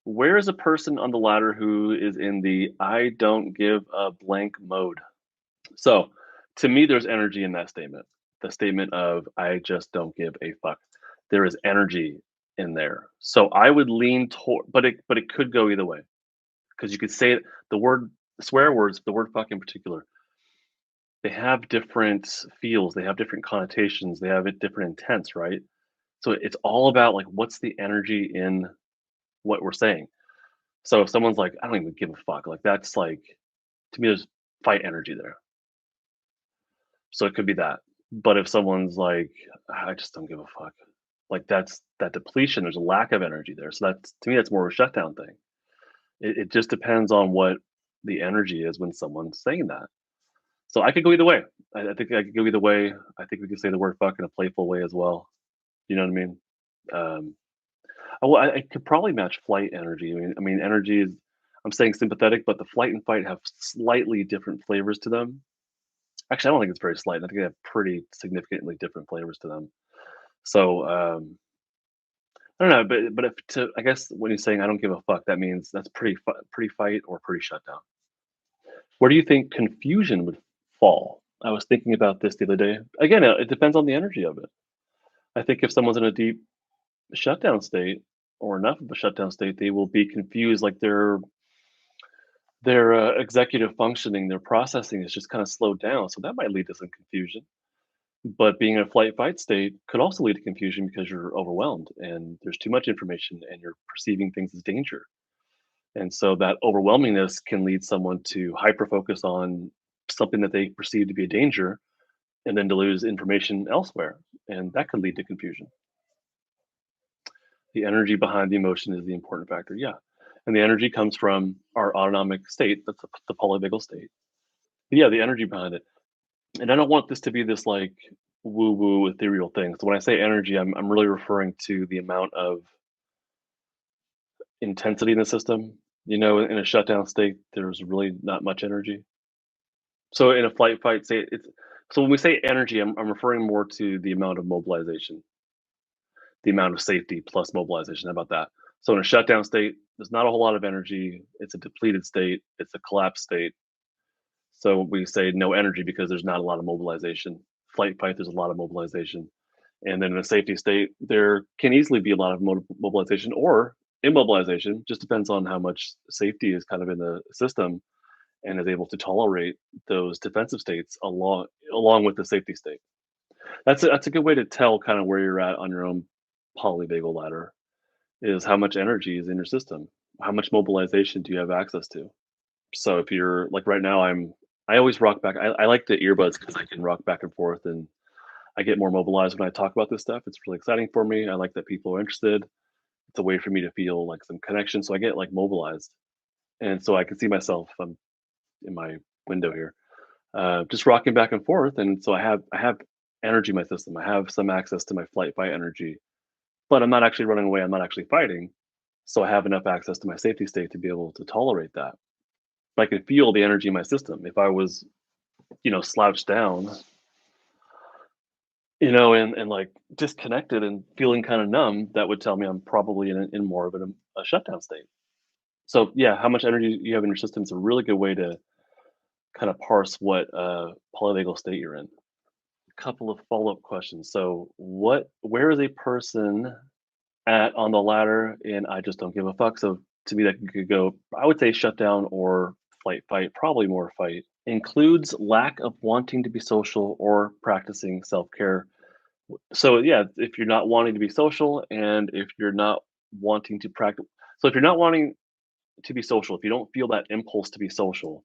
Where is a person on the ladder who is in the "I don't give a blank" mode? So, to me, there's energy in that statement. The statement of "I just don't give a fuck." There is energy in there. So I would lean toward, but it could go either way because you could say it, the word swear words, the word fuck in particular, they have different feels, they have different connotations, they have a different intents, right? So it's all about like what's the energy in what we're saying. So if someone's like, I don't even give a fuck, like that's like to me there's fight energy there. So it could be that. But if someone's like, I just don't give a fuck, like that's that depletion, there's a lack of energy there. So that's to me that's more of a shutdown thing. It just depends on what the energy is when someone's saying that. So I could go either way. I think I could go either way. I think we could say the word fuck in a playful way as well. You know what I mean? Um, I could probably match flight energy. I mean, energy is. I'm saying sympathetic, but the flight and fight have slightly different flavors to them. Actually, I don't think it's very slight. I think they have pretty significantly different flavors to them. So I don't know, but if to I guess when you're saying I don't give a fuck, that means that's pretty fight or pretty shutdown. Where do you think confusion would fall? I was thinking about this the other day. Again, it depends on the energy of it. I think if someone's in a deep shutdown state or enough of a shutdown state, they will be confused, like their executive functioning, their processing is just kind of slowed down. So that might lead to some confusion. But being in a flight fight state could also lead to confusion because you're overwhelmed and there's too much information and you're perceiving things as danger. And so that overwhelmingness can lead someone to hyper focus on something that they perceive to be a danger and then to lose information elsewhere. And that could lead to confusion. The energy behind the emotion is the important factor. Yeah. And the energy comes from our autonomic state. That's the polyvagal state. But yeah, the energy behind it. And I don't want this to be this like woo woo ethereal thing. So when I say energy, I'm really referring to the amount of intensity in the system. In a shutdown state, there's really not much energy. So in a flight fight state, it's so when we say energy, I'm referring more to the amount of mobilization, the amount of safety plus mobilization. How about that? So in a shutdown state, there's not a whole lot of energy. It's a depleted state. It's a collapsed state. So we say no energy because there's not a lot of mobilization. Flight fight, there's a lot of mobilization. And then in a safety state, there can easily be a lot of mobilization or immobilization. Just depends on how much safety is kind of in the system and is able to tolerate those defensive states along with the safety state. That's a good way to tell kind of where you're at on your own polyvagal ladder is how much energy is in your system. How much mobilization do you have access to? So if you're like right now, I always rock back. I like the earbuds because I can rock back and forth and I get more mobilized when I talk about this stuff. It's really exciting for me. I like that people are interested. It's a way for me to feel like some connection. So I get like mobilized. And so I can see myself in my window here, just rocking back and forth. And so I have energy in my system. I have some access to my flight fight energy, but I'm not actually running away. I'm not actually fighting. So I have enough access to my safety state to be able to tolerate that. But I can feel the energy in my system. If I was, slouched down, and like disconnected and feeling kind of numb, that would tell me I'm probably in more of a shutdown state. So yeah, how much energy you have in your system is a really good way to kind of parse what polyvagal state you're in. Couple of follow-up questions. So where is a person at on the ladder and I just don't give a fuck? So to me that could go, I would say shutdown or flight fight, probably more fight. Includes lack of wanting to be social or practicing self-care. So yeah, if you're not wanting to be social and if you're not wanting to practice, so if you're not wanting to be social, if you don't feel that impulse to be social,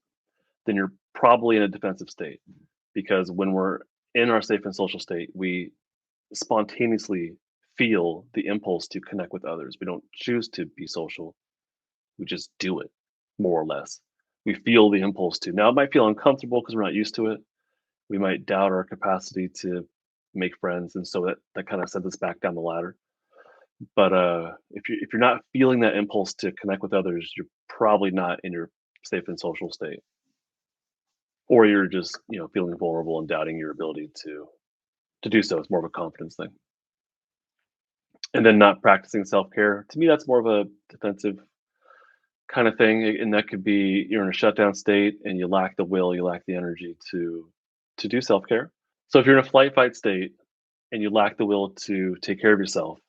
then you're probably in a defensive state because when we're in our safe and social state, we spontaneously feel the impulse to connect with others. We don't choose to be social. We just do it more or less. We feel the impulse to. Now it might feel uncomfortable because we're not used to it. We might doubt our capacity to make friends, and so that kind of sends us back down the ladder. But if you're not feeling that impulse to connect with others, you're probably not in your safe and social state, or you're just feeling vulnerable and doubting your ability to do so. It's more of a confidence thing, and then not practicing self care. To me, that's more of a defensive. kind of thing, and that could be you're in a shutdown state and you lack the will, you lack the energy to do self-care. So if you're in a flight fight state and you lack the will to take care of yourself,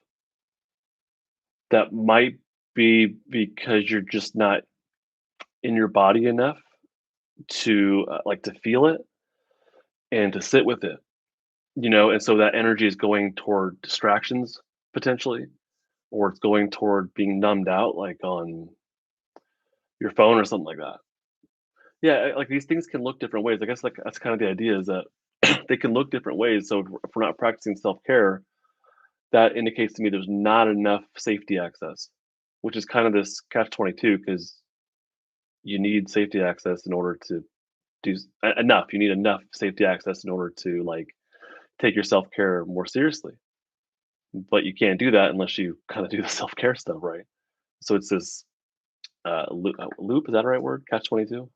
that might be because you're just not in your body enough to like to feel it and to sit with it, and so that energy is going toward distractions potentially, or it's going toward being numbed out like on your phone or something like that. Yeah, like these things can look different ways. I guess like that's kind of the idea is that they can look different ways. So if we're not practicing self-care, that indicates to me there's not enough safety access, which is kind of this catch 22 because you need safety access in order to enough. You need enough safety access in order to like take your self-care more seriously. But you can't do that unless you kind of do the self-care stuff, right? So it's this loop. Loop, is that the right word? Catch 22.